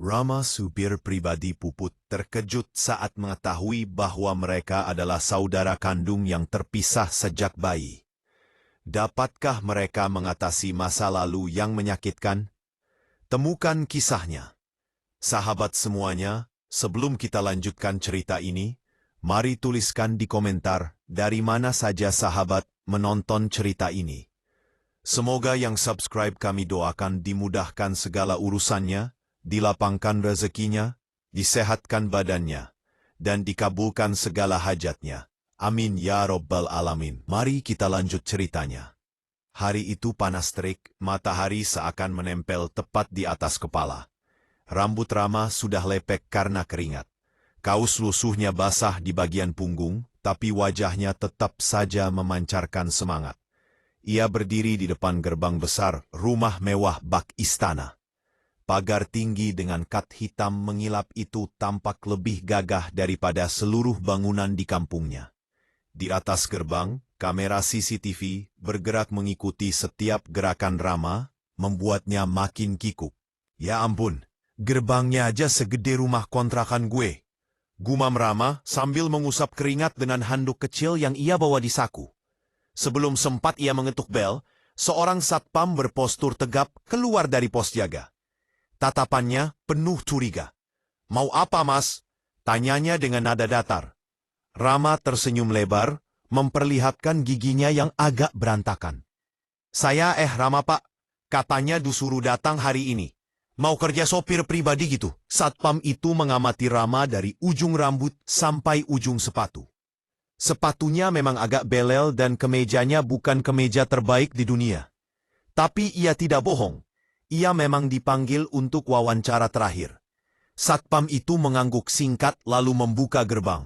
Rama, supir pribadi Puput, terkejut saat mengetahui bahwa mereka adalah saudara kandung yang terpisah sejak bayi. Dapatkah mereka mengatasi masa lalu yang menyakitkan? Temukan kisahnya. Sahabat semuanya, sebelum kita lanjutkan cerita ini, mari tuliskan di komentar dari mana saja sahabat menonton cerita ini. Semoga yang subscribe kami doakan dimudahkan segala urusannya, dilapangkan rezekinya, disehatkan badannya, dan dikabulkan segala hajatnya. Amin ya Rabbal Alamin. Mari kita lanjut ceritanya. Hari itu panas terik, matahari seakan menempel tepat di atas kepala. Rambut Rama sudah lepek karena keringat. Kaus lusuhnya basah di bagian punggung, tapi wajahnya tetap saja memancarkan semangat. Ia berdiri di depan gerbang besar rumah mewah bak istana. Pagar tinggi dengan kat hitam mengilap itu tampak lebih gagah daripada seluruh bangunan di kampungnya. Di atas gerbang, kamera CCTV bergerak mengikuti setiap gerakan Rama, membuatnya makin kikuk. Ya ampun, gerbangnya aja segede rumah kontrakan gue. Gumam Rama sambil mengusap keringat dengan handuk kecil yang ia bawa di saku. Sebelum sempat ia mengetuk bel, seorang satpam berpostur tegap keluar dari pos jaga. Tatapannya penuh curiga. "Mau apa, Mas?" tanyanya dengan nada datar. Rama tersenyum lebar, memperlihatkan giginya yang agak berantakan. "Saya Rama, Pak. Katanya disuruh datang hari ini. Mau kerja sopir pribadi gitu." Satpam itu mengamati Rama dari ujung rambut sampai ujung sepatu. Sepatunya memang agak belel dan kemejanya bukan kemeja terbaik di dunia. Tapi ia tidak bohong. Ia memang dipanggil untuk wawancara terakhir. Satpam itu mengangguk singkat lalu membuka gerbang.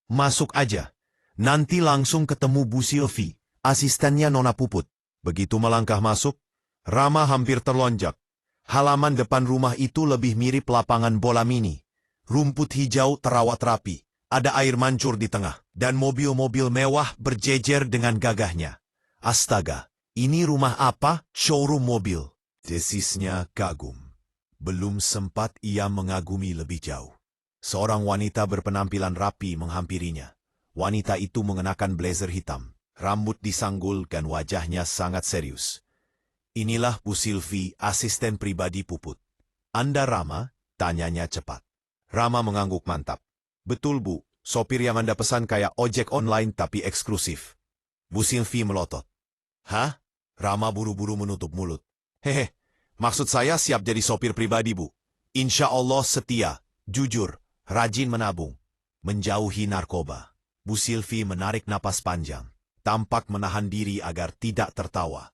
"Masuk aja. Nanti langsung ketemu Bu Silvi, asistennya Nona Puput." Begitu melangkah masuk, Rama hampir terlonjak. Halaman depan rumah itu lebih mirip lapangan bola mini. Rumput hijau terawat rapi, ada air mancur di tengah, dan mobil-mobil mewah berjejer dengan gagahnya. Astaga, ini rumah apa? Showroom mobil. Desisnya kagum. Belum sempat ia mengagumi lebih jauh. Seorang wanita berpenampilan rapi menghampirinya. Wanita itu mengenakan blazer hitam, rambut disanggul dan wajahnya sangat serius. "Inilah Bu Silvi, asisten pribadi Puput." "Anda Rama?" tanyanya cepat. Rama mengangguk mantap. "Betul Bu, sopir yang Anda pesan kayak ojek online tapi eksklusif." Bu Silvi melotot. "Hah?" Rama buru-buru menutup mulut. "Hehe, maksud saya siap jadi sopir pribadi Bu. Insya Allah setia, jujur, rajin menabung, menjauhi narkoba." Bu Silvi menarik napas panjang, tampak menahan diri agar tidak tertawa.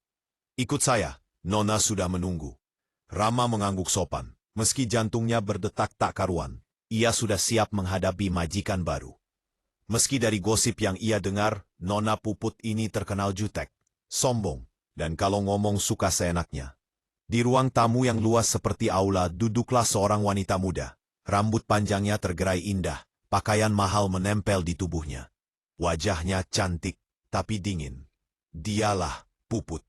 "Ikut saya, Nona sudah menunggu." Rama mengangguk sopan, meski jantungnya berdetak tak karuan. Ia sudah siap menghadapi majikan baru. Meski dari gosip yang ia dengar, Nona Puput ini terkenal jutek, sombong, dan kalau ngomong suka seenaknya. Di ruang tamu yang luas seperti aula duduklah seorang wanita muda. Rambut panjangnya tergerai indah, pakaian mahal menempel di tubuhnya. Wajahnya cantik, tapi dingin. Dialah Puput.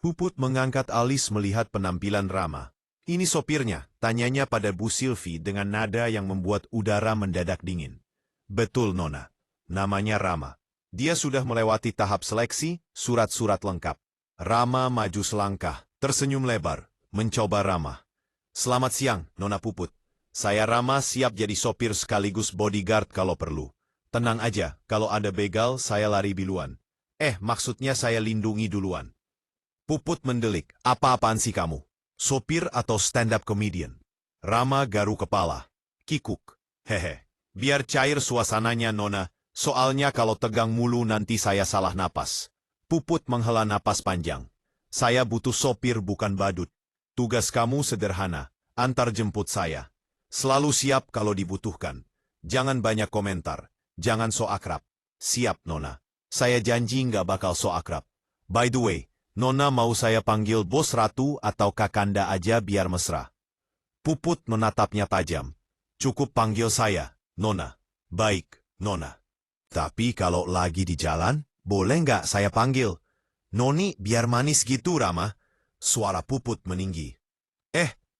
Puput mengangkat alis melihat penampilan Rama. "Ini sopirnya?" tanyanya pada Bu Silvi dengan nada yang membuat udara mendadak dingin. "Betul Nona, namanya Rama. Dia sudah melewati tahap seleksi, surat-surat lengkap." Rama maju selangkah, tersenyum lebar, mencoba ramah. "Selamat siang, Nona Puput. Saya Rama siap jadi sopir sekaligus bodyguard kalau perlu. Tenang aja, kalau ada begal saya lari duluan. Maksudnya saya lindungi duluan." Puput mendelik, "Apa-apaan sih kamu? Sopir atau stand-up comedian?" Rama garu kepala. Kikuk. "Hehe, biar cair suasananya Nona, soalnya kalau tegang mulu nanti saya salah napas." Puput menghela napas panjang. "Saya butuh sopir bukan badut. Tugas kamu sederhana, antar jemput saya. Selalu siap kalau dibutuhkan. Jangan banyak komentar, jangan so akrab." "Siap Nona. Saya janji nggak bakal so akrab. By the way, Nona mau saya panggil Bos Ratu atau Kakanda aja biar mesra?" Puput menatapnya tajam. "Cukup panggil saya, Nona." "Baik, Nona. Tapi kalau lagi di jalan, boleh nggak saya panggil Noni biar manis gitu Rama?" Suara Puput meninggi.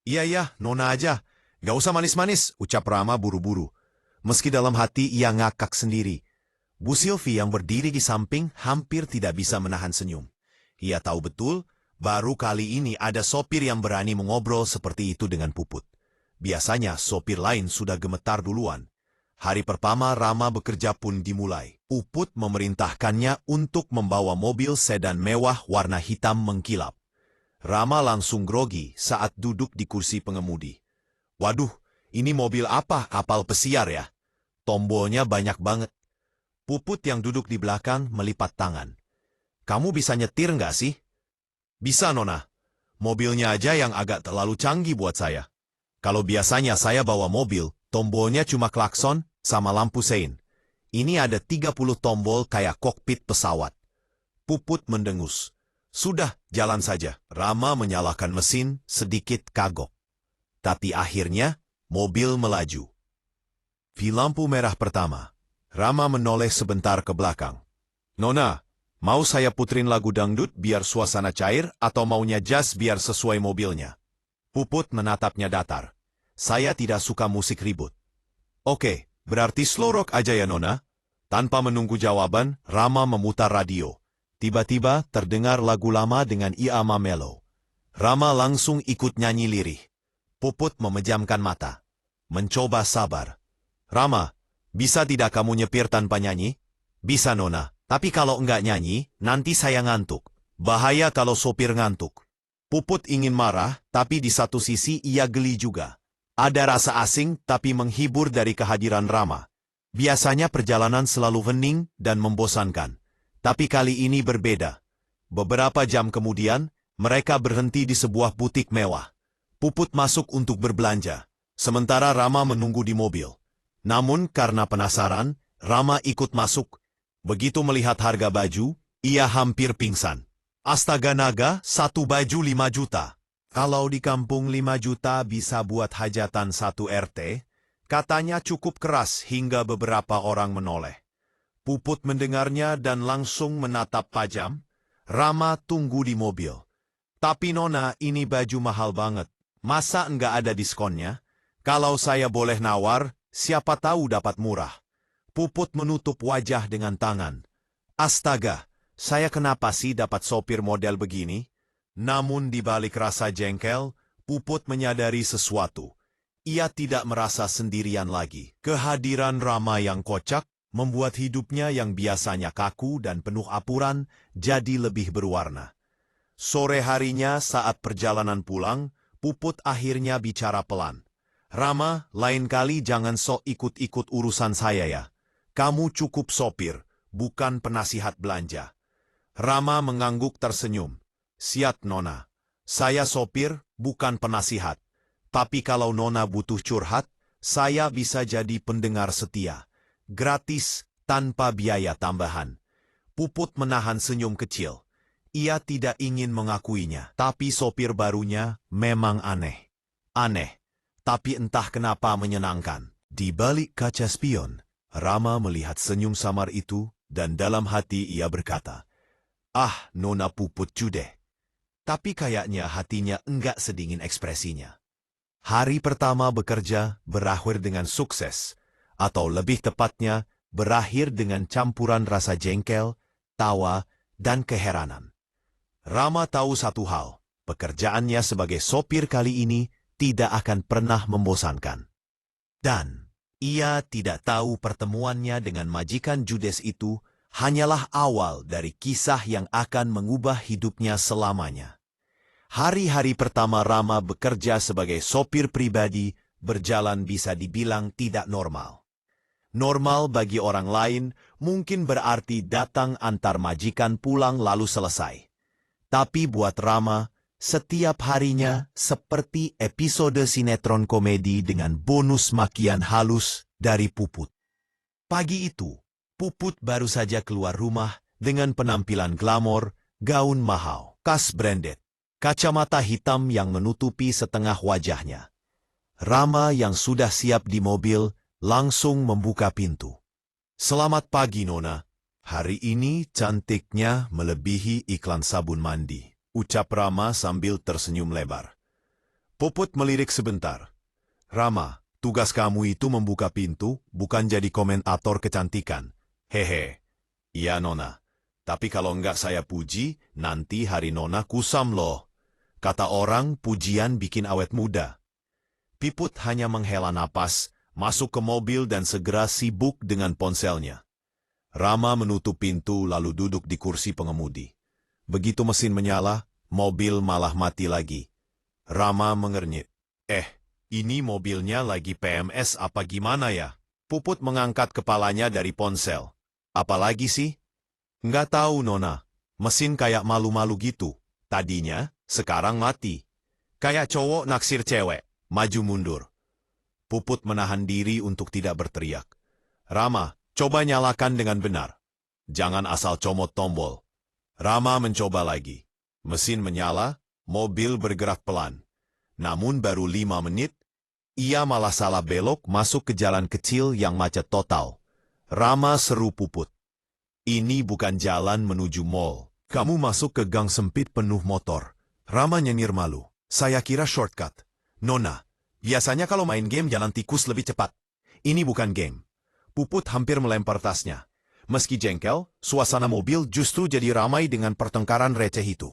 Iya Nona aja. Gak usah manis-manis, ucap Rama buru-buru. Meski dalam hati ia ngakak sendiri. Bu Silvi yang berdiri di samping hampir tidak bisa menahan senyum. Ia tahu betul, baru kali ini ada sopir yang berani mengobrol seperti itu dengan Puput. Biasanya sopir lain sudah gemetar duluan. Hari pertama Rama bekerja pun dimulai. Puput memerintahkannya untuk membawa mobil sedan mewah warna hitam mengkilap. Rama langsung grogi saat duduk di kursi pengemudi. Waduh, ini mobil apa? Kapal pesiar ya? Tombolnya banyak banget. Puput yang duduk di belakang melipat tangan. Kamu bisa nyetir nggak sih? Bisa, Nona. Mobilnya aja yang agak terlalu canggih buat saya. Kalau biasanya saya bawa mobil, tombolnya cuma klakson sama lampu sein. Ini ada 30 tombol kayak kokpit pesawat. Puput mendengus. Sudah, jalan saja. Rama menyalakan mesin sedikit kagok. Tapi akhirnya, mobil melaju. Di lampu merah pertama, Rama menoleh sebentar ke belakang. Nona, mau saya puterin lagu dangdut biar suasana cair atau maunya jazz biar sesuai mobilnya? Puput menatapnya datar. Saya tidak suka musik ribut. Oke, berarti slow rock aja ya Nona? Tanpa menunggu jawaban, Rama memutar radio. Tiba-tiba terdengar lagu lama dengan irama melo. Rama langsung ikut nyanyi lirih. Puput memejamkan mata. Mencoba sabar. Rama, bisa tidak kamu nyepir tanpa nyanyi? Bisa Nona, tapi kalau enggak nyanyi, nanti saya ngantuk. Bahaya kalau sopir ngantuk. Puput ingin marah, tapi di satu sisi ia geli juga. Ada rasa asing tapi menghibur dari kehadiran Rama. Biasanya perjalanan selalu hening dan membosankan. Tapi kali ini berbeda. Beberapa jam kemudian, mereka berhenti di sebuah butik mewah. Puput masuk untuk berbelanja, sementara Rama menunggu di mobil. Namun karena penasaran, Rama ikut masuk. Begitu melihat harga baju, ia hampir pingsan. Astaga naga, satu baju 5 juta. Kalau di kampung 5 juta bisa buat hajatan 1 RT, katanya cukup keras hingga beberapa orang menoleh. Puput mendengarnya dan langsung menatap tajam. Rama tunggu di mobil. Tapi Nona, ini baju mahal banget. Masa enggak ada diskonnya? Kalau saya boleh nawar, siapa tahu dapat murah. Puput menutup wajah dengan tangan. Astaga, saya kenapa sih dapat sopir model begini? Namun di balik rasa jengkel, Puput menyadari sesuatu. Ia tidak merasa sendirian lagi. Kehadiran Rama yang kocak membuat hidupnya yang biasanya kaku dan penuh apuran jadi lebih berwarna. Sore harinya saat perjalanan pulang, Puput akhirnya bicara pelan. Rama, lain kali jangan sok ikut-ikut urusan saya ya. Kamu cukup sopir, bukan penasihat belanja. Rama mengangguk tersenyum. Siap Nona. Saya sopir, bukan penasihat. Tapi kalau Nona butuh curhat, saya bisa jadi pendengar setia. Gratis, tanpa biaya tambahan. Puput menahan senyum kecil. Ia tidak ingin mengakuinya, tapi sopir barunya memang aneh. Aneh, tapi entah kenapa menyenangkan. Di balik kaca spion, Rama melihat senyum samar itu dan dalam hati ia berkata, "Ah, Nona Puput Jude." Tapi kayaknya hatinya enggak sedingin ekspresinya. Hari pertama bekerja berakhir dengan sukses, atau lebih tepatnya berakhir dengan campuran rasa jengkel, tawa, dan keheranan. Rama tahu satu hal, pekerjaannya sebagai sopir kali ini tidak akan pernah membosankan. Dan ia tidak tahu pertemuannya dengan majikan judes itu hanyalah awal dari kisah yang akan mengubah hidupnya selamanya. Hari-hari pertama Rama bekerja sebagai sopir pribadi berjalan bisa dibilang tidak normal. Normal bagi orang lain mungkin berarti datang antar majikan pulang lalu selesai. Tapi buat Rama, setiap harinya seperti episode sinetron komedi dengan bonus makian halus dari Puput. Pagi itu, Puput baru saja keluar rumah dengan penampilan glamor, gaun mahal, kas branded, kacamata hitam yang menutupi setengah wajahnya. Rama yang sudah siap di mobil langsung membuka pintu. "Selamat pagi, Nona. Hari ini cantiknya melebihi iklan sabun mandi," ucap Rama sambil tersenyum lebar. Puput melirik sebentar. Rama, tugas kamu itu membuka pintu, bukan jadi komentator kecantikan. Hehe. Iya, Nona. Tapi kalau enggak saya puji, nanti hari Nona kusam loh. Kata orang, pujian bikin awet muda. Piput hanya menghela napas, masuk ke mobil dan segera sibuk dengan ponselnya. Rama menutup pintu lalu duduk di kursi pengemudi. Begitu mesin menyala, mobil malah mati lagi. Rama mengernyit. Ini mobilnya lagi PMS apa gimana ya? Puput mengangkat kepalanya dari ponsel. Apalagi sih? Nggak tahu, Nona. Mesin kayak malu-malu gitu. Tadinya, sekarang mati. Kayak cowok naksir cewek, maju mundur. Puput menahan diri untuk tidak berteriak. Rama, coba nyalakan dengan benar. Jangan asal comot tombol. Rama mencoba lagi. Mesin menyala, mobil bergerak pelan. Namun baru 5 menit, ia malah salah belok masuk ke jalan kecil yang macet total. Rama seru Puput. Ini bukan jalan menuju mall. Kamu masuk ke gang sempit penuh motor. Rama nyenyir malu. Saya kira shortcut. Nona, biasanya kalau main game jalan tikus lebih cepat. Ini bukan game. Puput hampir melempar tasnya. Meski jengkel, suasana mobil justru jadi ramai dengan pertengkaran receh itu.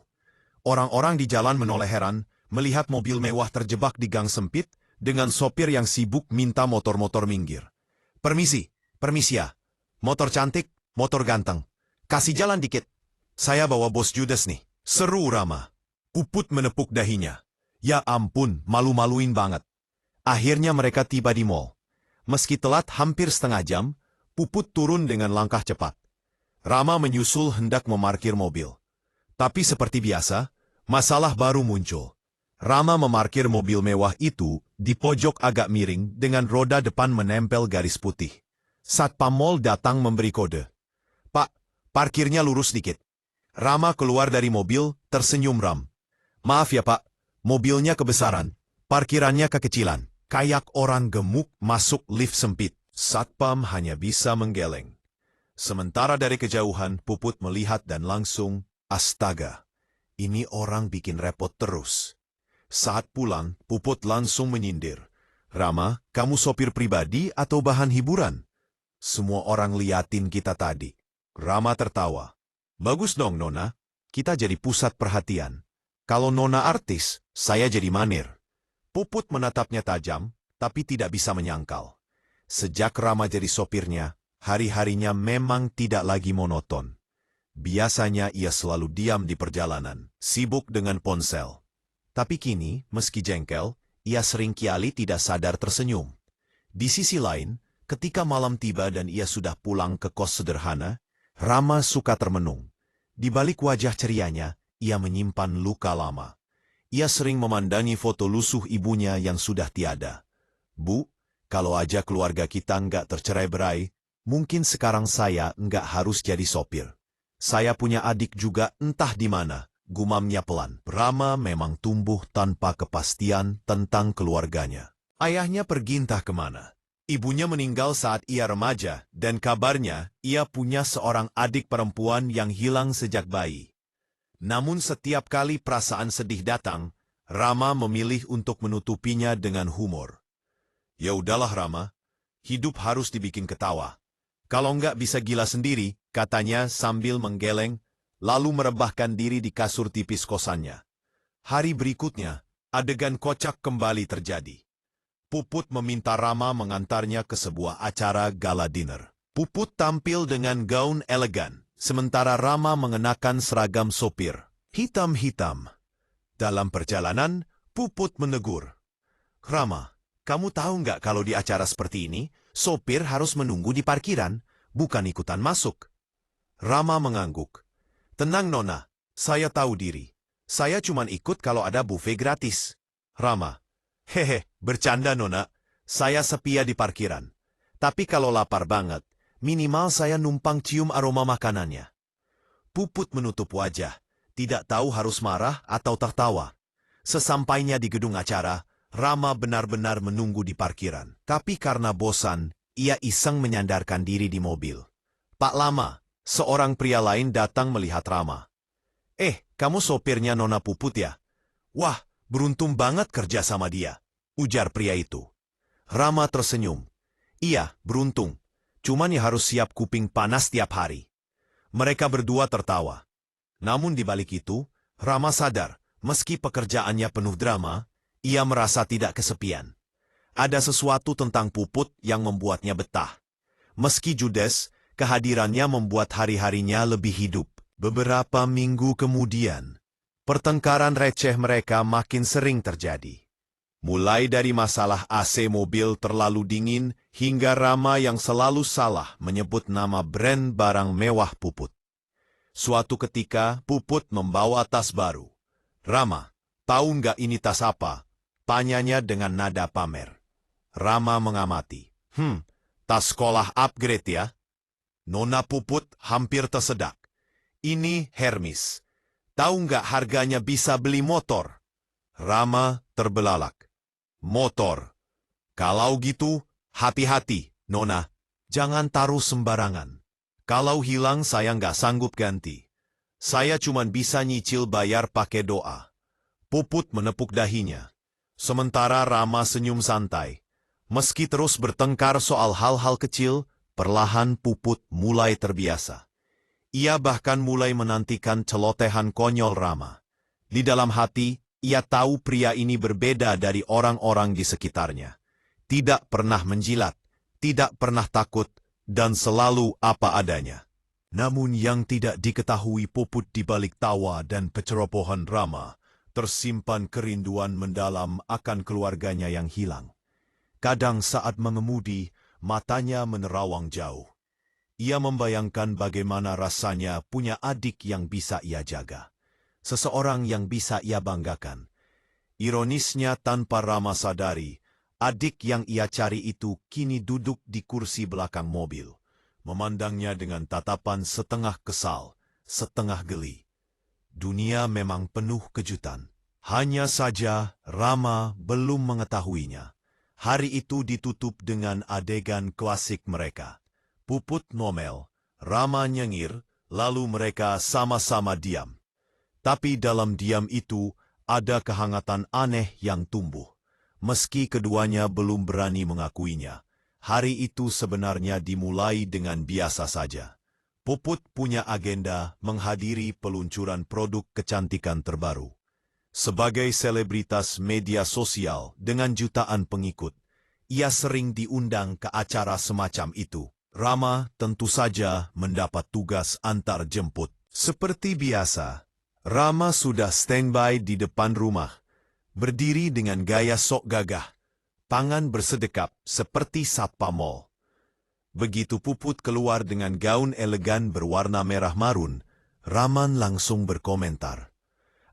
Orang-orang di jalan menoleh heran, melihat mobil mewah terjebak di gang sempit, dengan sopir yang sibuk minta motor-motor minggir. Permisi ya. Motor cantik, motor ganteng. Kasih jalan dikit. Saya bawa bos Judas nih. Seru Rama. Puput menepuk dahinya. Ya ampun, malu-maluin banget. Akhirnya mereka tiba di mall. Meski telat hampir setengah jam, Puput turun dengan langkah cepat. Rama menyusul hendak memarkir mobil. Tapi seperti biasa, masalah baru muncul. Rama memarkir mobil mewah itu di pojok agak miring dengan roda depan menempel garis putih. Satpam Mall datang memberi kode. Pak, parkirnya lurus dikit. Rama keluar dari mobil, tersenyum ram. Maaf ya Pak, mobilnya kebesaran, parkirannya kekecilan. Kayak orang gemuk masuk lift sempit. Satpam hanya bisa menggeleng. Sementara dari kejauhan Puput melihat dan langsung, astaga, ini orang bikin repot terus. Saat pulang, Puput langsung menyindir. Rama, kamu sopir pribadi atau bahan hiburan? Semua orang liatin kita tadi. Rama tertawa. Bagus dong, Nona. Kita jadi pusat perhatian. Kalau Nona artis, saya jadi manir. Puput menatapnya tajam, tapi tidak bisa menyangkal. Sejak Rama jadi sopirnya, hari-harinya memang tidak lagi monoton. Biasanya ia selalu diam di perjalanan, sibuk dengan ponsel. Tapi kini, meski jengkel, ia sering kiali tidak sadar tersenyum. Di sisi lain, ketika malam tiba dan ia sudah pulang ke kos sederhana, Rama suka termenung. Di balik wajah cerianya, ia menyimpan luka lama. Ia sering memandangi foto lusuh ibunya yang sudah tiada. Bu, kalau aja keluarga kita nggak tercerai-berai, mungkin sekarang saya nggak harus jadi sopir. Saya punya adik juga entah di mana. Gumamnya pelan. Rama memang tumbuh tanpa kepastian tentang keluarganya. Ayahnya pergi entah kemana. Ibunya meninggal saat ia remaja, dan kabarnya ia punya seorang adik perempuan yang hilang sejak bayi. Namun setiap kali perasaan sedih datang, Rama memilih untuk menutupinya dengan humor. Ya udahlah Rama, hidup harus dibikin ketawa. Kalau nggak bisa gila sendiri, katanya sambil menggeleng, lalu merebahkan diri di kasur tipis kosannya. Hari berikutnya, adegan kocak kembali terjadi. Puput meminta Rama mengantarnya ke sebuah acara gala dinner. Puput tampil dengan gaun elegan, sementara Rama mengenakan seragam sopir, hitam-hitam. Dalam perjalanan, Puput menegur. Rama, kamu tahu nggak kalau di acara seperti ini, sopir harus menunggu di parkiran, bukan ikutan masuk. Rama mengangguk. Tenang Nona, saya tahu diri. Saya cuman ikut kalau ada buffet gratis. Rama, hehe, bercanda Nona. Saya setia di parkiran. Tapi kalau lapar banget, minimal saya numpang cium aroma makanannya. Puput menutup wajah, tidak tahu harus marah atau tertawa. Sesampainya di gedung acara, Rama benar-benar menunggu di parkiran. Tapi karena bosan, ia iseng menyandarkan diri di mobil. Pak Lama, seorang pria lain datang melihat Rama. Kamu sopirnya Nona Puput ya? Wah, beruntung banget kerja sama dia, ujar pria itu. Rama tersenyum. Iya, beruntung. Cuman ya harus siap kuping panas tiap hari. Mereka berdua tertawa. Namun di balik itu, Rama sadar, meski pekerjaannya penuh drama, ia merasa tidak kesepian. Ada sesuatu tentang Puput yang membuatnya betah. Meski judes, kehadirannya membuat hari-harinya lebih hidup. Beberapa minggu kemudian, pertengkaran receh mereka makin sering terjadi. Mulai dari masalah AC mobil terlalu dingin hingga Rama yang selalu salah menyebut nama brand barang mewah Puput. Suatu ketika, Puput membawa tas baru. Rama, tahu nggak ini tas apa? Tanyanya dengan nada pamer. Rama mengamati. Tas sekolah upgrade ya? Nona Puput hampir tersedak. Ini Hermes. Tahu nggak harganya bisa beli motor? Rama terbelalak. Motor. Kalau gitu, hati-hati, Nona. Jangan taruh sembarangan. Kalau hilang saya nggak sanggup ganti. Saya cuman bisa nyicil bayar pakai doa. Puput menepuk dahinya. Sementara Rama senyum santai. Meski terus bertengkar soal hal-hal kecil, perlahan Puput mulai terbiasa. Ia bahkan mulai menantikan celotehan konyol Rama. Di dalam hati, ia tahu pria ini berbeda dari orang-orang di sekitarnya. Tidak pernah menjilat, tidak pernah takut, dan selalu apa adanya. Namun yang tidak diketahui Puput di balik tawa dan kecerobohan Rama, tersimpan kerinduan mendalam akan keluarganya yang hilang. Kadang saat mengemudi, matanya menerawang jauh. Ia membayangkan bagaimana rasanya punya adik yang bisa ia jaga. Seseorang yang bisa ia banggakan. Ironisnya tanpa Rama sadari, adik yang ia cari itu kini duduk di kursi belakang mobil, memandangnya dengan tatapan setengah kesal, setengah geli. Dunia memang penuh kejutan. Hanya saja Rama belum mengetahuinya. Hari itu ditutup dengan adegan klasik mereka. Puput ngomel, Rama nyengir, lalu mereka sama-sama diam. Tapi dalam diam itu, ada kehangatan aneh yang tumbuh. Meski keduanya belum berani mengakuinya, hari itu sebenarnya dimulai dengan biasa saja. Puput punya agenda menghadiri peluncuran produk kecantikan terbaru. Sebagai selebritas media sosial dengan jutaan pengikut, ia sering diundang ke acara semacam itu. Rama tentu saja mendapat tugas antar jemput. Seperti biasa, Rama sudah standby di depan rumah, berdiri dengan gaya sok gagah, tangan bersedekap seperti satpam mal. Begitu Puput keluar dengan gaun elegan berwarna merah marun, Raman langsung berkomentar.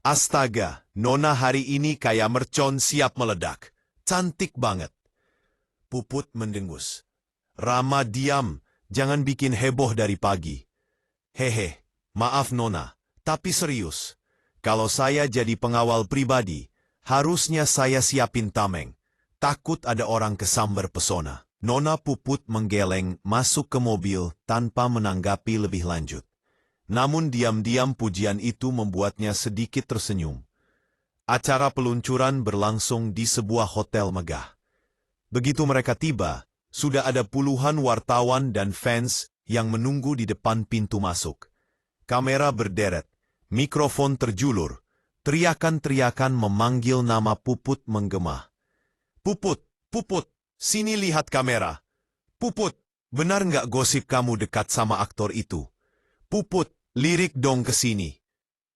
Astaga, Nona hari ini kayak mercon siap meledak. Cantik banget. Puput mendengus. Rama diam, jangan bikin heboh dari pagi. Hehe, maaf Nona. Tapi serius, kalau saya jadi pengawal pribadi, harusnya saya siapin tameng. Takut ada orang kesambar pesona. Nona Puput menggeleng masuk ke mobil tanpa menanggapi lebih lanjut. Namun diam-diam pujian itu membuatnya sedikit tersenyum. Acara peluncuran berlangsung di sebuah hotel megah. Begitu mereka tiba, sudah ada puluhan wartawan dan fans yang menunggu di depan pintu masuk. Kamera berderet. Mikrofon terjulur, teriakan-teriakan memanggil nama Puput menggema. Puput, Puput, sini lihat kamera. Puput, benar nggak gosip kamu dekat sama aktor itu? Puput, lirik dong ke sini.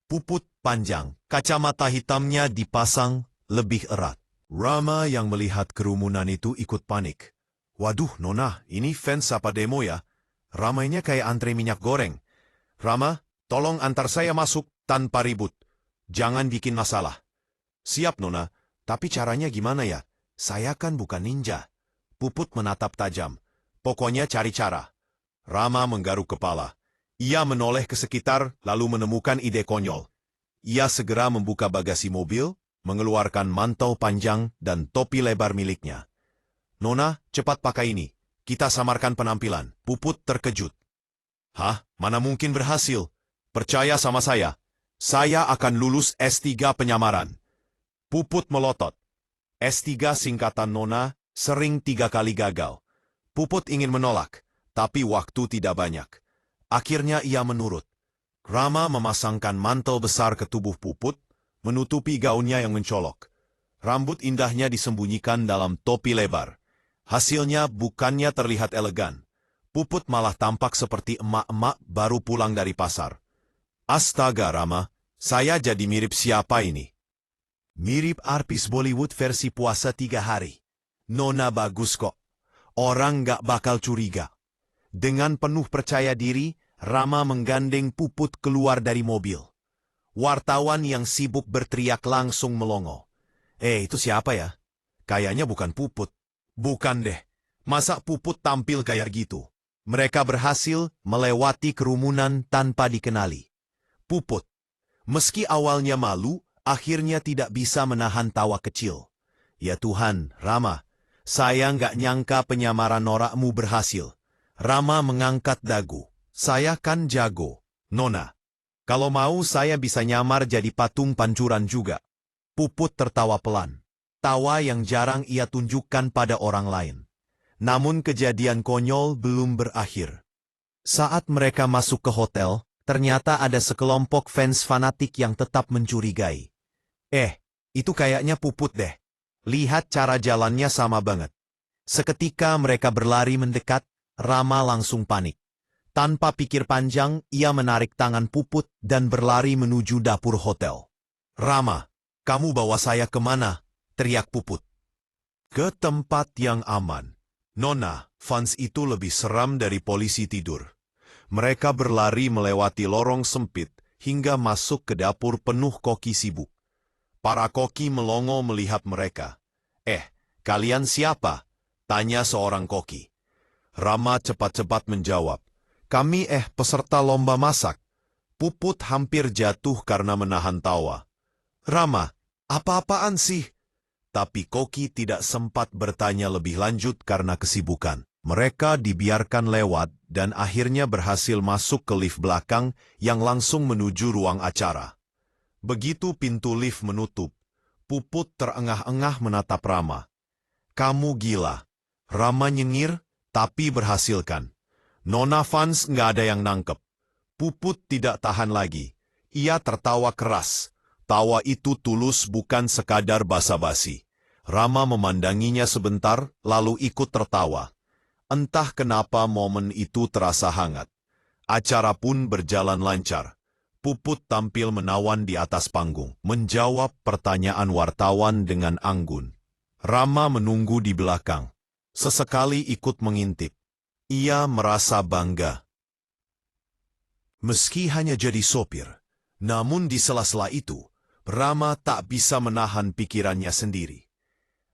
Puput panjang, kacamata hitamnya dipasang lebih erat. Rama yang melihat kerumunan itu ikut panik. Waduh, Nona, ini fans apa demo ya? Ramainya kayak antre minyak goreng. Rama, tolong antar saya masuk tanpa ribut. Jangan bikin masalah. Siap, Nona. Tapi caranya gimana ya? Saya kan bukan ninja. Puput menatap tajam. Pokoknya cari cara. Rama menggaruk kepala. Ia menoleh ke sekitar lalu menemukan ide konyol. Ia segera membuka bagasi mobil, mengeluarkan mantel panjang dan topi lebar miliknya. Nona, cepat pakai ini. Kita samarkan penampilan. Puput terkejut. Hah? Mana mungkin berhasil? Percaya sama saya akan lulus S3 penyamaran. Puput melotot. S3 singkatan Nona, Sering 3 kali gagal. Puput ingin menolak, tapi waktu tidak banyak. Akhirnya ia menurut. Rama memasangkan mantel besar ke tubuh Puput, menutupi gaunnya yang mencolok. Rambut indahnya disembunyikan dalam topi lebar. Hasilnya bukannya terlihat elegan. Puput malah tampak seperti emak-emak baru pulang dari pasar. Astaga Rama, saya jadi mirip siapa ini? Mirip artis Bollywood versi puasa 3 hari. Nona bagus kok. Orang gak bakal curiga. Dengan penuh percaya diri, Rama menggandeng Puput keluar dari mobil. Wartawan yang sibuk berteriak langsung melongo. Itu siapa ya? Kayaknya bukan Puput. Bukan deh. Masa Puput tampil kayak gitu? Mereka berhasil melewati kerumunan tanpa dikenali. Puput, meski awalnya malu, akhirnya tidak bisa menahan tawa kecil. Ya Tuhan, Rama, saya nggak nyangka penyamaran norakmu berhasil. Rama mengangkat dagu. Saya kan jago, Nona. Kalau mau saya bisa nyamar jadi patung pancuran juga. Puput tertawa pelan. Tawa yang jarang ia tunjukkan pada orang lain. Namun kejadian konyol belum berakhir. Saat mereka masuk ke hotel, ternyata ada sekelompok fans fanatik yang tetap mencurigai. Itu kayaknya Puput deh. Lihat cara jalannya sama banget. Seketika mereka berlari mendekat, Rama langsung panik. Tanpa pikir panjang, ia menarik tangan Puput dan berlari menuju dapur hotel. Rama, kamu bawa saya kemana? Teriak Puput. Ke tempat yang aman. Nona, fans itu lebih seram dari polisi tidur. Mereka berlari melewati lorong sempit hingga masuk ke dapur penuh koki sibuk. Para koki melongo melihat mereka. Kalian siapa? Tanya seorang koki. Rama cepat-cepat menjawab. Kami peserta lomba masak. Puput hampir jatuh karena menahan tawa. Rama, apa-apaan sih? Tapi koki tidak sempat bertanya lebih lanjut karena kesibukan. Mereka dibiarkan lewat dan akhirnya berhasil masuk ke lift belakang yang langsung menuju ruang acara. Begitu pintu lift menutup, Puput terengah-engah menatap Rama. Kamu gila. Rama nyengir, tapi berhasilkan. Nona fans nggak ada yang nangkep. Puput tidak tahan lagi. Ia tertawa keras. Tawa itu tulus bukan sekadar basa-basi. Rama memandanginya sebentar, lalu ikut tertawa. Entah kenapa momen itu terasa hangat. Acara pun berjalan lancar. Puput tampil menawan di atas panggung, menjawab pertanyaan wartawan dengan anggun. Rama menunggu di belakang. Sesekali ikut mengintip. Ia merasa bangga. Meski hanya jadi sopir, namun di sela-sela itu, Rama tak bisa menahan pikirannya sendiri.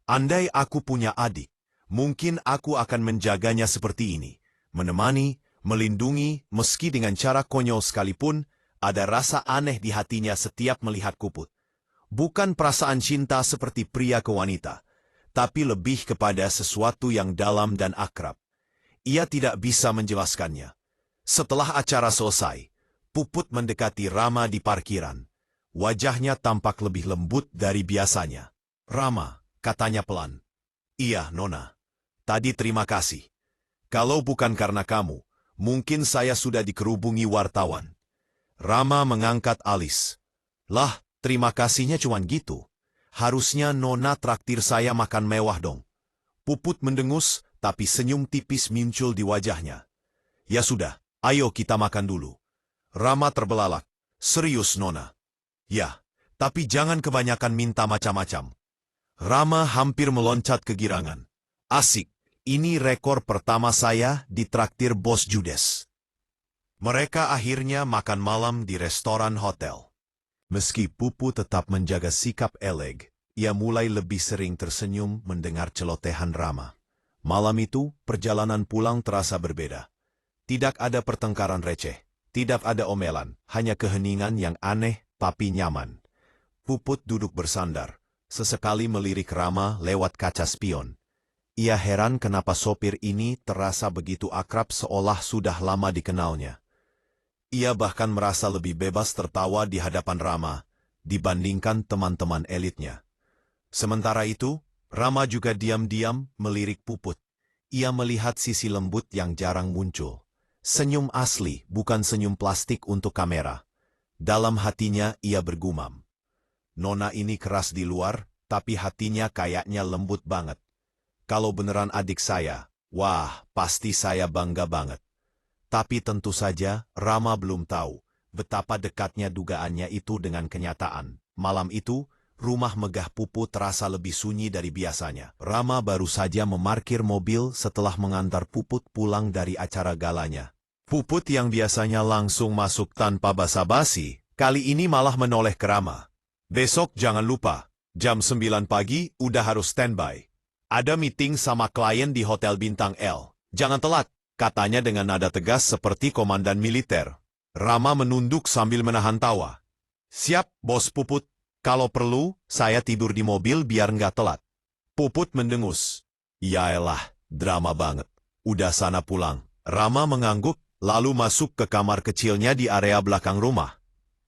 Andai aku punya adik, mungkin aku akan menjaganya seperti ini. Menemani, melindungi, meski dengan cara konyol sekalipun, ada rasa aneh di hatinya setiap melihat Puput. Bukan perasaan cinta seperti pria ke wanita, tapi lebih kepada sesuatu yang dalam dan akrab. Ia tidak bisa menjelaskannya. Setelah acara selesai, Puput mendekati Rama di parkiran. Wajahnya tampak lebih lembut dari biasanya. Rama, katanya pelan. Iya, Nona. Tadi terima kasih. Kalau bukan karena kamu, mungkin saya sudah dikerubungi wartawan. Rama mengangkat alis. Lah, terima kasihnya cuman gitu. Harusnya Nona traktir saya makan mewah dong. Puput mendengus, tapi senyum tipis muncul di wajahnya. Ya sudah, ayo kita makan dulu. Rama terbelalak. Serius Nona? Ya, tapi jangan kebanyakan minta macam-macam. Rama hampir meloncat kegirangan. Asik, ini rekor pertama saya ditraktir Bos Judes. Mereka akhirnya makan malam di restoran hotel. Meski Puput tetap menjaga sikap eleg, ia mulai lebih sering tersenyum mendengar celotehan Rama. Malam itu, perjalanan pulang terasa berbeda. Tidak ada pertengkaran receh, tidak ada omelan, hanya keheningan yang aneh tapi nyaman. Puput duduk bersandar, sesekali melirik Rama lewat kaca spion. Ia heran kenapa sopir ini terasa begitu akrab seolah sudah lama dikenalnya. Ia bahkan merasa lebih bebas tertawa di hadapan Rama dibandingkan teman-teman elitnya. Sementara itu, Rama juga diam-diam melirik Puput. Ia melihat sisi lembut yang jarang muncul. Senyum asli, bukan senyum plastik untuk kamera. Dalam hatinya ia bergumam. Nona ini keras di luar, tapi hatinya kayaknya lembut banget. Kalau beneran adik saya, wah, pasti saya bangga banget. Tapi tentu saja, Rama belum tahu betapa dekatnya dugaannya itu dengan kenyataan. Malam itu, rumah megah Puput terasa lebih sunyi dari biasanya. Rama baru saja memarkir mobil setelah mengantar Puput pulang dari acara galanya. Puput yang biasanya langsung masuk tanpa basa-basi, kali ini malah menoleh ke Rama. Besok jangan lupa, jam 9 pagi udah harus standby. Ada meeting sama klien di Hotel Bintang L. Jangan telat, katanya dengan nada tegas seperti komandan militer. Rama menunduk sambil menahan tawa. Siap, Bos Puput. Kalau perlu, saya tidur di mobil biar nggak telat. Puput mendengus. Yaelah, drama banget. Udah sana pulang. Rama mengangguk, lalu masuk ke kamar kecilnya di area belakang rumah.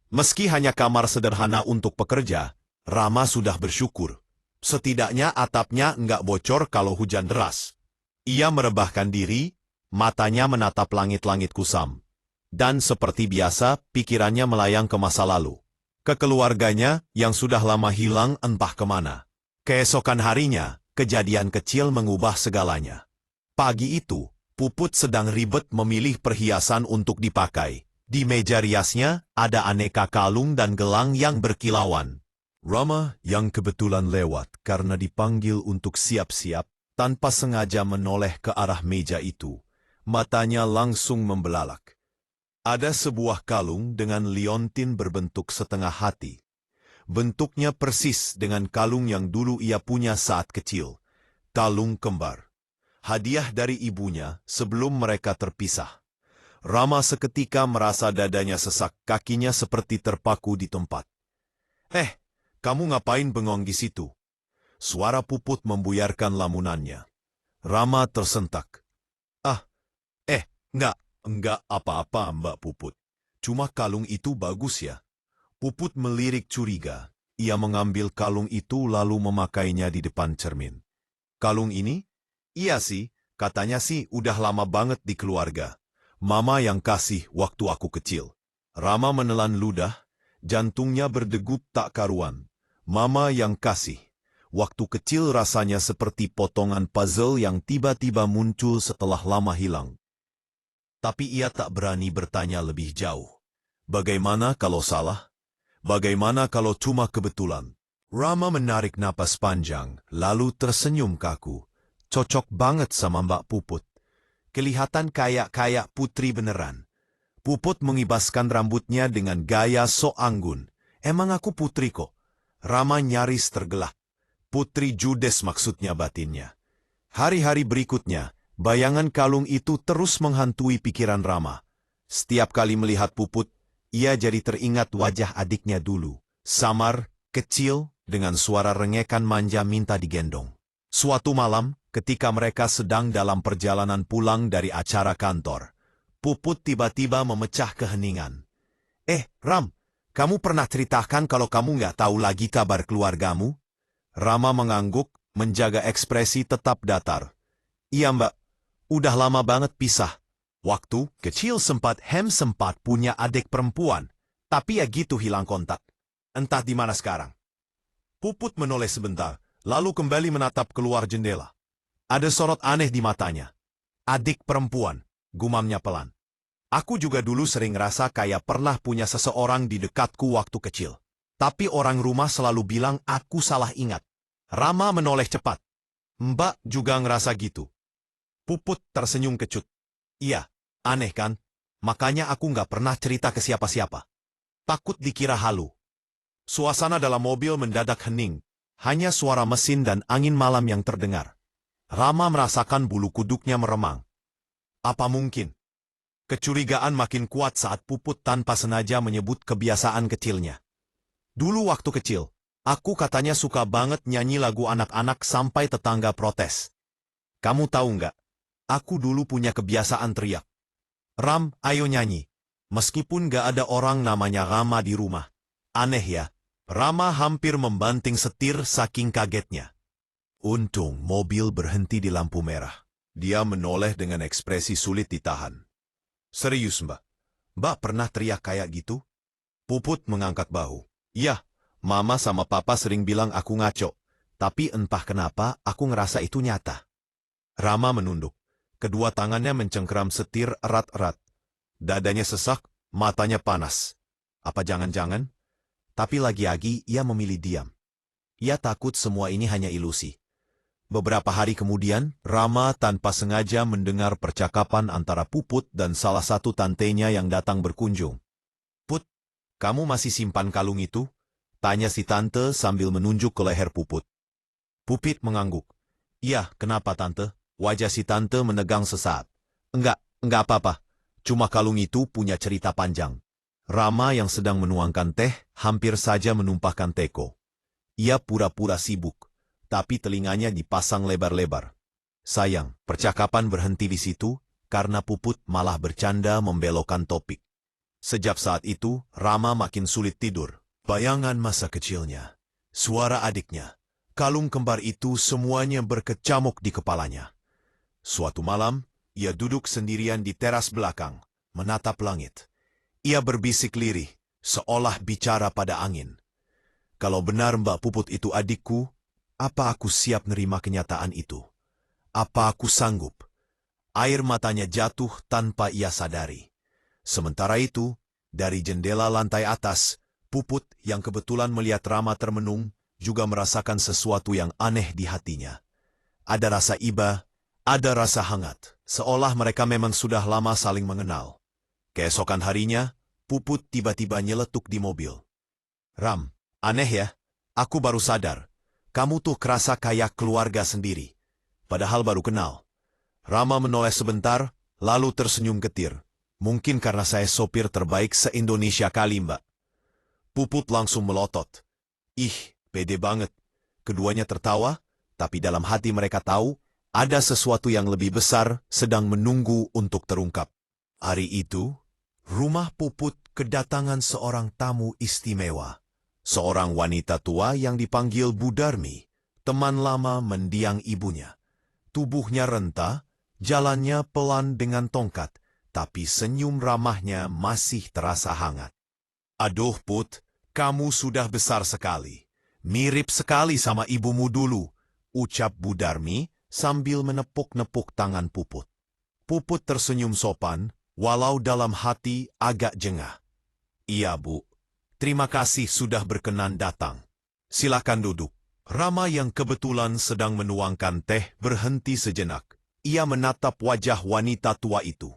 Meski hanya kamar sederhana untuk pekerja, Rama sudah bersyukur. Setidaknya atapnya nggak bocor kalau hujan deras. Ia merebahkan diri, matanya menatap langit-langit kusam. Dan seperti biasa, pikirannya melayang ke masa lalu. Ke keluarganya yang sudah lama hilang entah kemana. Keesokan harinya, kejadian kecil mengubah segalanya. Pagi itu, Puput sedang ribet memilih perhiasan untuk dipakai. Di meja riasnya, ada aneka kalung dan gelang yang berkilauan. Rama yang kebetulan lewat karena dipanggil untuk siap-siap, tanpa sengaja menoleh ke arah meja itu. Matanya langsung membelalak. Ada sebuah kalung dengan liontin berbentuk setengah hati. Bentuknya persis dengan kalung yang dulu ia punya saat kecil. Kalung kembar. Hadiah dari ibunya sebelum mereka terpisah. Rama seketika merasa dadanya sesak, kakinya seperti terpaku di tempat. Kamu ngapain bengong di situ? Suara Puput membuyarkan lamunannya. Rama tersentak. Enggak apa-apa Mbak Puput. Cuma kalung itu bagus ya. Puput melirik curiga. Ia mengambil kalung itu lalu memakainya di depan cermin. Kalung ini? Iya sih, katanya sih udah lama banget di keluarga. Mama yang kasih waktu aku kecil. Rama menelan ludah, jantungnya berdegup tak karuan. Mama yang kasih. Waktu kecil rasanya seperti potongan puzzle yang tiba-tiba muncul setelah lama hilang. Tapi ia tak berani bertanya lebih jauh. Bagaimana kalau salah? Bagaimana kalau cuma kebetulan? Rama menarik napas panjang, lalu tersenyum kaku. Cocok banget sama Mbak Puput. Kelihatan kayak putri beneran. Puput mengibaskan rambutnya dengan gaya sok anggun. Emang aku putri kok. Rama nyaris tergelak. Putri judes maksudnya batinnya. Hari-hari berikutnya, bayangan kalung itu terus menghantui pikiran Rama. Setiap kali melihat Puput, ia jadi teringat wajah adiknya dulu. Samar, kecil, dengan suara rengekan manja minta digendong. Suatu malam, ketika mereka sedang dalam perjalanan pulang dari acara kantor, Puput tiba-tiba memecah keheningan. Ram, kamu pernah ceritakan kalau kamu nggak tahu lagi kabar keluargamu? Rama mengangguk, menjaga ekspresi tetap datar. Iya Mbak, udah lama banget pisah. Waktu kecil sempat punya adik perempuan, tapi ya gitu hilang kontak. Entah di mana sekarang. Puput menoleh sebentar, lalu kembali menatap keluar jendela. Ada sorot aneh di matanya. Adik perempuan, gumamnya pelan. Aku juga dulu sering ngerasa kayak pernah punya seseorang di dekatku waktu kecil. Tapi orang rumah selalu bilang aku salah ingat. Rama menoleh cepat. Mbak juga ngerasa gitu. Puput tersenyum kecut. Iya, aneh kan? Makanya aku nggak pernah cerita ke siapa-siapa. Takut dikira halu. Suasana dalam mobil mendadak hening. Hanya suara mesin dan angin malam yang terdengar. Rama merasakan bulu kuduknya meremang. Apa mungkin? Kecurigaan makin kuat saat Puput tanpa sengaja menyebut kebiasaan kecilnya. Dulu waktu kecil, aku katanya suka banget nyanyi lagu anak-anak sampai tetangga protes. Kamu tahu nggak? Aku dulu punya kebiasaan teriak. Ram, ayo nyanyi. Meskipun nggak ada orang namanya Rama di rumah. Aneh ya, Rama hampir membanting setir saking kagetnya. Untung mobil berhenti di lampu merah. Dia menoleh dengan ekspresi sulit ditahan. Serius, Mbak? Mbak pernah teriak kayak gitu? Puput mengangkat bahu. Iya, Mama sama Papa sering bilang aku ngaco. Tapi entah kenapa aku ngerasa itu nyata. Rama menunduk. Kedua tangannya mencengkeram setir erat-erat. Dadanya sesak, matanya panas. Apa jangan-jangan? Tapi lagi-lagi ia memilih diam. Ia takut semua ini hanya ilusi. Beberapa hari kemudian, Rama tanpa sengaja mendengar percakapan antara Puput dan salah satu tantenya yang datang berkunjung. Put, kamu masih simpan kalung itu? Tanya si tante sambil menunjuk ke leher Puput. Pupit mengangguk. Iya, kenapa tante? Wajah si tante menegang sesaat. Enggak apa-apa. Cuma kalung itu punya cerita panjang. Rama yang sedang menuangkan teh hampir saja menumpahkan teko. Ia pura-pura sibuk, tapi telinganya dipasang lebar-lebar. Sayang, percakapan berhenti di situ karena Puput malah bercanda membelokkan topik. Sejak saat itu, Rama makin sulit tidur. Bayangan masa kecilnya, suara adiknya, kalung kembar itu semuanya berkecamuk di kepalanya. Suatu malam, ia duduk sendirian di teras belakang, menatap langit. Ia berbisik lirih, seolah bicara pada angin. Kalau benar Mbak Puput itu adikku, apa aku siap nerima kenyataan itu? Apa aku sanggup? Air matanya jatuh tanpa ia sadari. Sementara itu, dari jendela lantai atas, Puput yang kebetulan melihat Rama termenung, juga merasakan sesuatu yang aneh di hatinya. Ada rasa iba, ada rasa hangat, seolah mereka memang sudah lama saling mengenal. Keesokan harinya, Puput tiba-tiba nyeletuk di mobil. Ram, aneh ya, aku baru sadar. Kamu tuh kerasa kayak keluarga sendiri. Padahal baru kenal. Rama menoleh sebentar, lalu tersenyum getir. Mungkin karena saya sopir terbaik se-Indonesia kali, Mbak. Puput langsung melotot. Ih, pede banget. Keduanya tertawa, tapi dalam hati mereka tahu, ada sesuatu yang lebih besar sedang menunggu untuk terungkap. Hari itu, rumah Puput kedatangan seorang tamu istimewa. Seorang wanita tua yang dipanggil Bu Darmi, teman lama mendiang ibunya. Tubuhnya renta, jalannya pelan dengan tongkat, tapi senyum ramahnya masih terasa hangat. Aduh Put, kamu sudah besar sekali. Mirip sekali sama ibumu dulu, ucap Bu Darmi sambil menepuk-nepuk tangan Puput. Puput tersenyum sopan, walau dalam hati agak jengah. Iya Bu. Terima kasih sudah berkenan datang. Silakan duduk. Rama yang kebetulan sedang menuangkan teh berhenti sejenak. Ia menatap wajah wanita tua itu.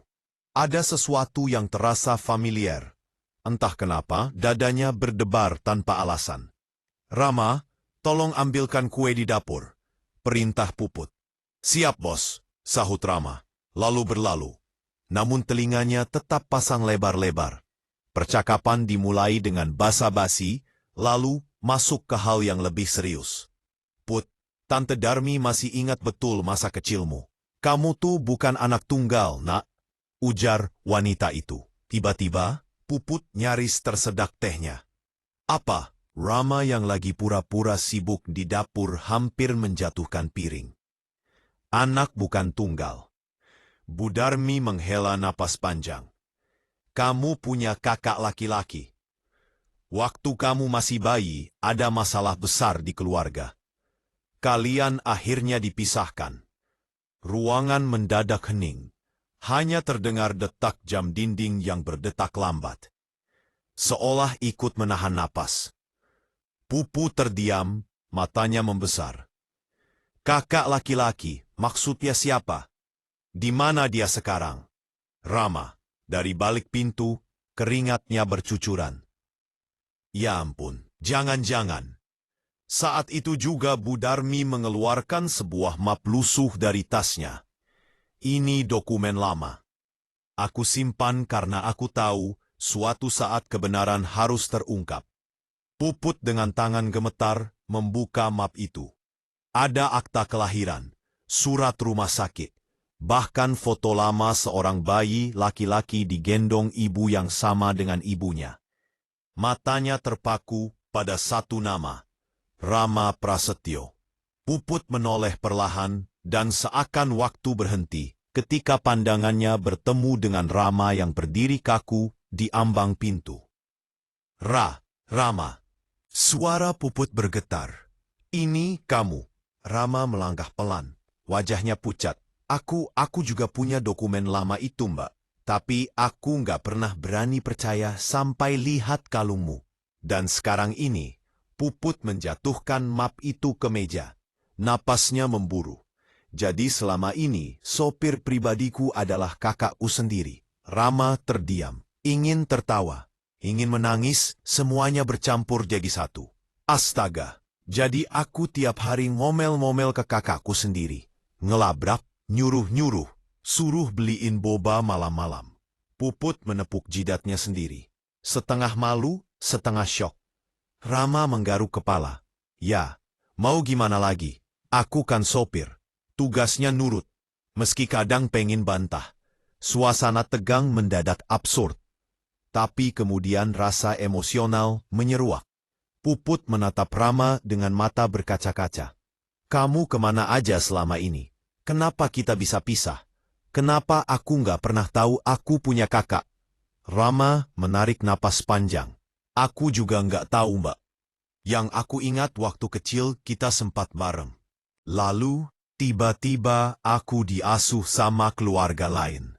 Ada sesuatu yang terasa familiar. Entah kenapa, dadanya berdebar tanpa alasan. Rama, tolong ambilkan kue di dapur. Perintah Puput. Siap bos, sahut Rama. Lalu berlalu. Namun telinganya tetap pasang lebar-lebar. Percakapan dimulai dengan basa-basi, lalu masuk ke hal yang lebih serius. Put, Tante Darmi masih ingat betul masa kecilmu. Kamu tuh bukan anak tunggal, nak, ujar wanita itu. Tiba-tiba, Puput nyaris tersedak tehnya. Apa? Rama yang lagi pura-pura sibuk di dapur hampir menjatuhkan piring. Anak bukan tunggal. Bu Darmi menghela napas panjang. Kamu punya kakak laki-laki. Waktu kamu masih bayi, ada masalah besar di keluarga. Kalian akhirnya dipisahkan. Ruangan mendadak hening. Hanya terdengar detak jam dinding yang berdetak lambat. Seolah ikut menahan napas. Pupu terdiam, matanya membesar. Kakak laki-laki, maksudnya siapa? Di mana dia sekarang? Rama. Dari balik pintu, keringatnya bercucuran. Ya ampun, jangan-jangan. Saat itu juga Bu Darmi mengeluarkan sebuah map lusuh dari tasnya. Ini dokumen lama. Aku simpan karena aku tahu suatu saat kebenaran harus terungkap. Puput dengan tangan gemetar membuka map itu. Ada akta kelahiran, surat rumah sakit. Bahkan foto lama seorang bayi laki-laki digendong ibu yang sama dengan ibunya. Matanya terpaku pada satu nama, Rama Prasetyo. Puput menoleh perlahan dan seakan waktu berhenti ketika pandangannya bertemu dengan Rama yang berdiri kaku di ambang pintu. Rama. Suara Puput bergetar. Ini kamu. Rama melangkah pelan. Wajahnya pucat. Aku juga punya dokumen lama itu, Mbak. Tapi aku nggak pernah berani percaya sampai lihat kalungmu. Dan sekarang ini, Puput menjatuhkan map itu ke meja. Napasnya memburu. Jadi selama ini, sopir pribadiku adalah kakakku sendiri. Rama terdiam. Ingin tertawa. Ingin menangis, semuanya bercampur jadi satu. Astaga. Jadi aku tiap hari ngomel-ngomel ke kakakku sendiri. Ngelabrak, nyuruh-nyuruh, suruh beliin boba malam-malam. Puput menepuk jidatnya sendiri. Setengah malu, setengah syok. Rama menggaruk kepala. Ya, mau gimana lagi? Aku kan sopir. Tugasnya nurut. Meski kadang pengen bantah. Suasana tegang mendadak absurd. Tapi kemudian rasa emosional menyeruak. Puput menatap Rama dengan mata berkaca-kaca. Kamu kemana aja selama ini? Kenapa kita bisa pisah? Kenapa aku nggak pernah tahu aku punya kakak? Rama menarik napas panjang. Aku juga nggak tahu, Mbak. Yang aku ingat waktu kecil kita sempat bareng. Lalu, tiba-tiba aku diasuh sama keluarga lain.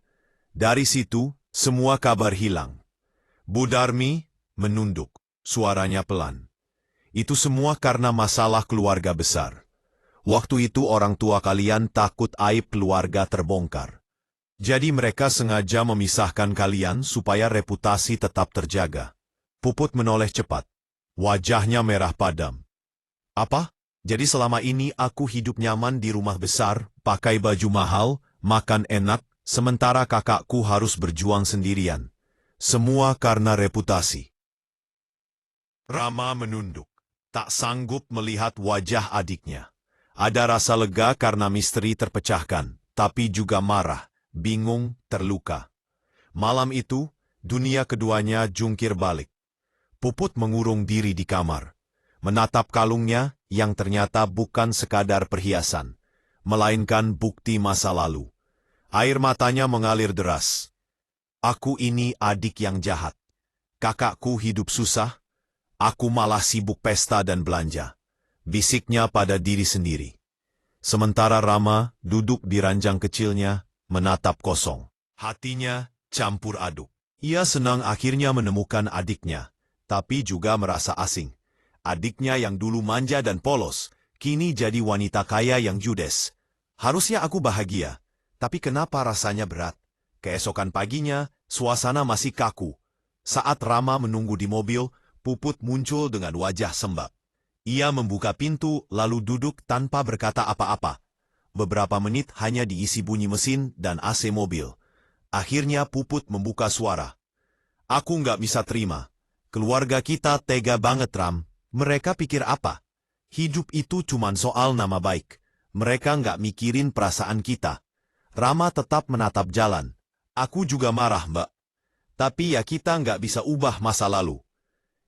Dari situ, semua kabar hilang. Bu Darmi menunduk, suaranya pelan. Itu semua karena masalah keluarga besar. Waktu itu orang tua kalian takut aib keluarga terbongkar. Jadi mereka sengaja memisahkan kalian supaya reputasi tetap terjaga. Puput menoleh cepat. Wajahnya merah padam. Apa? Jadi selama ini aku hidup nyaman di rumah besar, pakai baju mahal, makan enak, sementara kakakku harus berjuang sendirian. Semua karena reputasi. Rama menunduk. Tak sanggup melihat wajah adiknya. Ada rasa lega karena misteri terpecahkan, tapi juga marah, bingung, terluka. Malam itu, dunia keduanya jungkir balik. Puput mengurung diri di kamar, menatap kalungnya yang ternyata bukan sekadar perhiasan, melainkan bukti masa lalu. Air matanya mengalir deras. Aku ini adik yang jahat. Kakakku hidup susah, aku malah sibuk pesta dan belanja. Bisiknya pada diri sendiri. Sementara Rama duduk di ranjang kecilnya, menatap kosong. Hatinya campur aduk. Ia senang akhirnya menemukan adiknya, tapi juga merasa asing. Adiknya yang dulu manja dan polos, kini jadi wanita kaya yang judes. Harusnya aku bahagia, tapi kenapa rasanya berat? Keesokan paginya, suasana masih kaku. Saat Rama menunggu di mobil, Puput muncul dengan wajah sembab. Ia membuka pintu lalu duduk tanpa berkata apa-apa. Beberapa menit hanya diisi bunyi mesin dan AC mobil. Akhirnya Puput membuka suara. Aku nggak bisa terima. Keluarga kita tega banget, Ram. Mereka pikir apa? Hidup itu cuma soal nama baik. Mereka nggak mikirin perasaan kita. Rama tetap menatap jalan. Aku juga marah, Mbak. Tapi ya kita nggak bisa ubah masa lalu.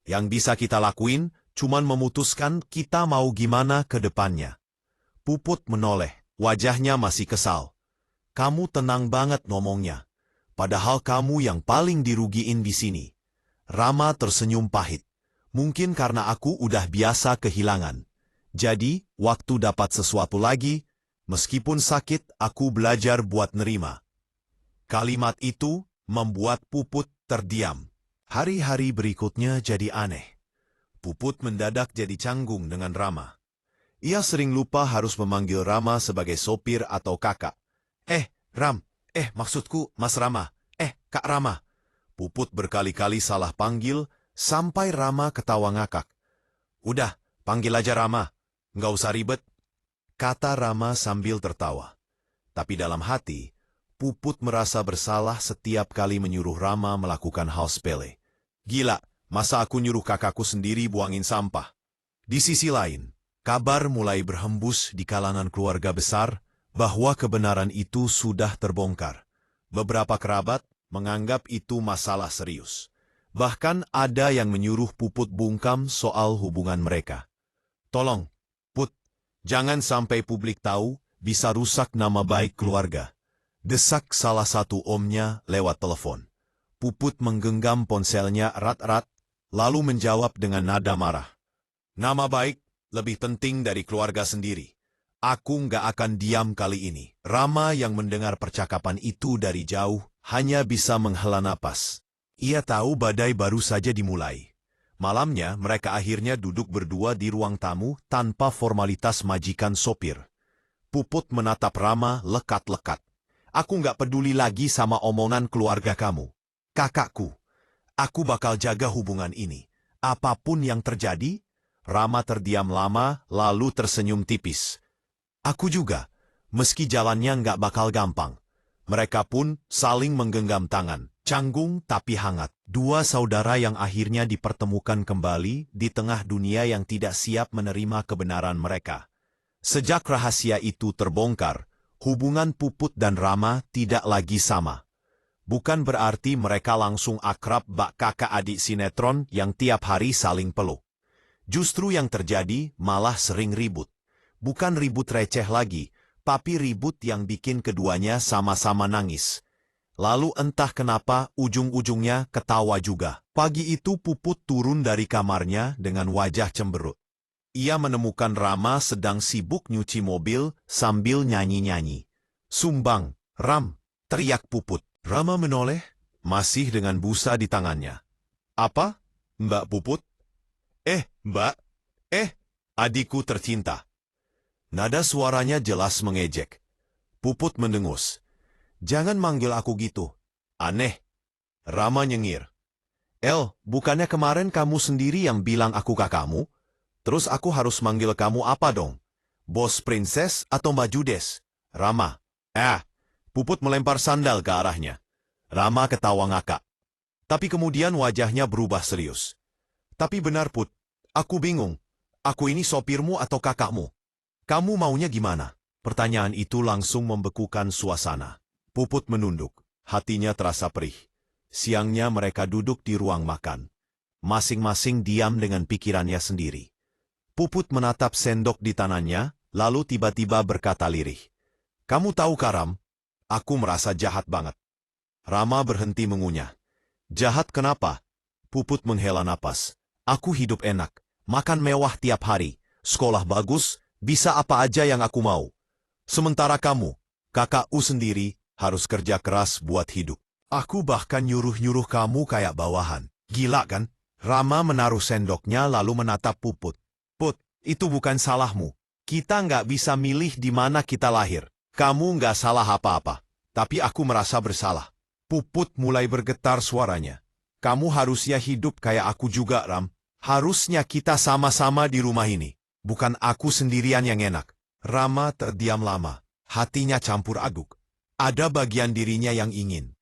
Yang bisa kita lakuin, cuman memutuskan kita mau gimana ke depannya. Puput menoleh, wajahnya masih kesal. Kamu tenang banget ngomongnya. Padahal kamu yang paling dirugiin di sini. Rama tersenyum pahit. Mungkin karena aku udah biasa kehilangan. Jadi, waktu dapat sesuatu lagi, meskipun sakit, aku belajar buat nerima. Kalimat itu membuat Puput terdiam. Hari-hari berikutnya jadi aneh. Puput mendadak jadi canggung dengan Rama. Ia sering lupa harus memanggil Rama sebagai sopir atau kakak. Ram, maksudku Mas Rama, Kak Rama. Puput berkali-kali salah panggil, sampai Rama ketawa ngakak. Udah, panggil aja Rama, nggak usah ribet, kata Rama sambil tertawa. Tapi dalam hati, Puput merasa bersalah setiap kali menyuruh Rama melakukan hal sepele. Gila, masa aku nyuruh kakakku sendiri buangin sampah? Di sisi lain, kabar mulai berhembus di kalangan keluarga besar bahwa kebenaran itu sudah terbongkar. Beberapa kerabat menganggap itu masalah serius. Bahkan ada yang menyuruh Puput bungkam soal hubungan mereka. Tolong, Put, Jangan sampai publik tahu, bisa rusak nama baik keluarga. Desak salah satu omnya lewat telepon. Puput menggenggam ponselnya erat-erat, lalu menjawab dengan nada marah. Nama baik lebih penting dari keluarga sendiri. Aku nggak akan diam kali ini. Rama yang mendengar percakapan itu dari jauh, hanya bisa menghela napas. Ia tahu badai baru saja dimulai. Malamnya mereka akhirnya duduk berdua di ruang tamu tanpa formalitas majikan sopir. Puput menatap Rama lekat-lekat. Aku nggak peduli lagi sama omongan keluarga kamu. Kakakku, aku bakal jaga hubungan ini. Apapun yang terjadi. Rama terdiam lama, lalu tersenyum tipis. Aku juga, meski jalannya nggak bakal gampang. Mereka pun saling menggenggam tangan, canggung tapi hangat. Dua saudara yang akhirnya dipertemukan kembali di tengah dunia yang tidak siap menerima kebenaran mereka. Sejak rahasia itu terbongkar, hubungan Puput dan Rama tidak lagi sama. Bukan berarti mereka langsung akrab bak kakak adik sinetron yang tiap hari saling peluk. Justru yang terjadi malah sering ribut. Bukan ribut receh lagi, tapi ribut yang bikin keduanya sama-sama nangis. Lalu entah kenapa ujung-ujungnya ketawa juga. Pagi itu Puput turun dari kamarnya dengan wajah cemberut. Ia menemukan Rama sedang sibuk nyuci mobil sambil nyanyi-nyanyi. Sumbang, Ram, teriak Puput. Rama menoleh, masih dengan busa di tangannya. Apa, Mbak Puput? Mbak, adikku tercinta. Nada suaranya jelas mengejek. Puput mendengus. Jangan manggil aku gitu. Aneh. Rama nyengir. Bukannya kemarin kamu sendiri yang bilang aku kakakmu? Terus aku harus manggil kamu apa dong? Bos Princess atau Mbak Judes? Rama. Puput melempar sandal ke arahnya. Rama ketawa ngakak. Tapi kemudian wajahnya berubah serius. Tapi benar Put, aku bingung. Aku ini sopirmu atau kakakmu? Kamu maunya gimana? Pertanyaan itu langsung membekukan suasana. Puput menunduk. Hatinya terasa perih. Siangnya mereka duduk di ruang makan. Masing-masing diam dengan pikirannya sendiri. Puput menatap sendok di tangannya, lalu tiba-tiba berkata lirih. Kamu tahu Karam? Aku merasa jahat banget. Rama berhenti mengunyah. Jahat kenapa? Puput menghela napas. Aku hidup enak, makan mewah tiap hari, sekolah bagus, bisa apa aja yang aku mau. Sementara kamu, kakakku sendiri, harus kerja keras buat hidup. Aku bahkan nyuruh-nyuruh kamu kayak bawahan. Gila kan? Rama menaruh sendoknya lalu menatap Puput. Put, itu bukan salahmu. Kita nggak bisa milih di mana kita lahir. Kamu nggak salah apa-apa. Tapi aku merasa bersalah. Puput mulai bergetar suaranya. Kamu harusnya hidup kayak aku juga, Ram. Harusnya kita sama-sama di rumah ini. Bukan aku sendirian yang enak. Rama terdiam lama. Hatinya campur aduk. Ada bagian dirinya yang ingin